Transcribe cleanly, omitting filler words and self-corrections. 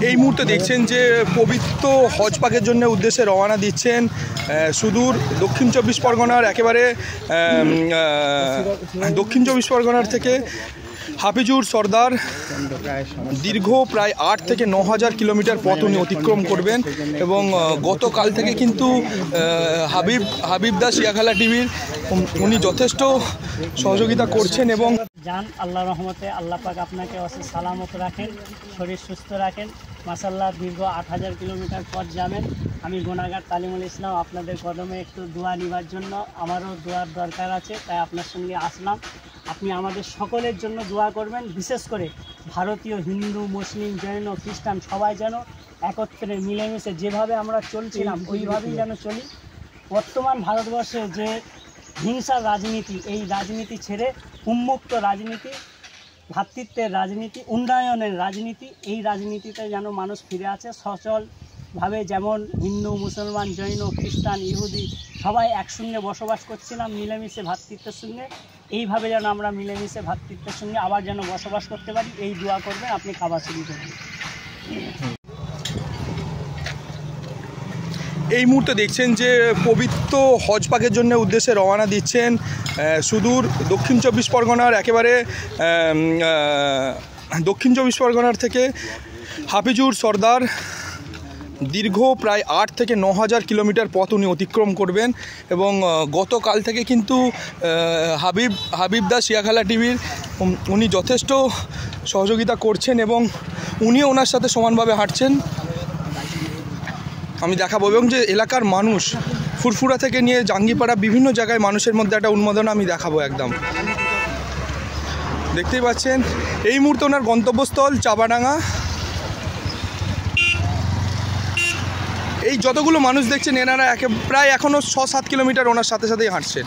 এই মুহূর্তে দেখছেন যে পবিত্র হজ পাকের জন্য উদ্দেশ্যে রওনা দিচ্ছেন সুদূর দক্ষিণ চব্বিশ পরগনার একেবারে দক্ষিণ চব্বিশ পরগনার থেকে হাফিজুর সর্দার দীর্ঘ প্রায় 8 থেকে 9,000 কিলোমিটার পথ উনি অতিক্রম করবেন এবং গতকাল থেকে কিন্তু হাবিব দা শিয়াখালা টিভির উনি যথেষ্ট সহযোগিতা করছেন এবং যান আল্লাহ রহমতে আল্লাহ পাক আপনাকে অশেষ সালামত রাখেন, শরীর সুস্থ রাখেন। মাশাআল্লাহ দীর্ঘ 8,000 কিলোমিটার পথ যাবেন। আমি গুনাহগার তালিমুল ইসলাম আপনাদের কদমে একটু দোয়া নেওয়ার জন্য, আমারও দোয়ার দরকার আছে, তাই আপনার সঙ্গে আসলাম। আপনি আমাদের সকলের জন্য দোয়া করবেন, বিশেষ করে ভারতীয় হিন্দু মুসলিম জৈন খ্রিস্টান সবাই যেন একত্রে মিলেমিশে যেভাবে আমরা চলছিলাম ওইভাবেই যেন চলি। বর্তমান ভারতবর্ষে যে হিংসার রাজনীতি, এই রাজনীতি ছেড়ে উন্মুক্ত রাজনীতি, ভ্রাতৃত্বের রাজনীতি, উন্নয়নের রাজনীতি, এই রাজনীতিতে যেন মানুষ ফিরে আসে সচলভাবে। যেমন হিন্দু মুসলমান জৈন খ্রিস্টান ইহুদি সবাই একসঙ্গে বসবাস করছিলাম মিলেমিশে ভ্রাতৃত্বের সঙ্গে, এইভাবে যেন আমরা মিলেমিশে ভ্রাতৃত্বের সঙ্গে আবার যেন বসবাস করতে পারি, এই দোয়া করবেন। আপনি খাবার শুরু করবেন। এই মুহূর্তে দেখছেন যে পবিত্র হজ পাকের জন্য উদ্দেশ্যে রওনা দিচ্ছেন সুদূর দক্ষিণ চব্বিশ পরগনার একেবারে দক্ষিণ চব্বিশ পরগনার থেকে হাফিজুর সর্দার দীর্ঘ প্রায় 8 থেকে 9,000 কিলোমিটার পথ উনি অতিক্রম করবেন এবং গতকাল থেকে কিন্তু হাবিব দা শিয়াখালা টিভির উনি যথেষ্ট সহযোগিতা করছেন এবং উনিও ওনার সাথে সমানভাবে হাঁটছেন। আমি দেখাবো এবং যে এলাকার মানুষ ফুরফুরা থেকে নিয়ে জাঙ্গিপাড়া বিভিন্ন জায়গায় মানুষের মধ্যে একটা উন্মাদনা আমি দেখাবো। একদম দেখতেই পাচ্ছেন এই মুহূর্তে ওনার গন্তব্যস্থল চাপাডাঙ্গা। এই যতগুলো মানুষ দেখছেন এনারা প্রায় এখনও 6-7 কিলোমিটার ওনার সাথে সাথেই হাঁটছেন।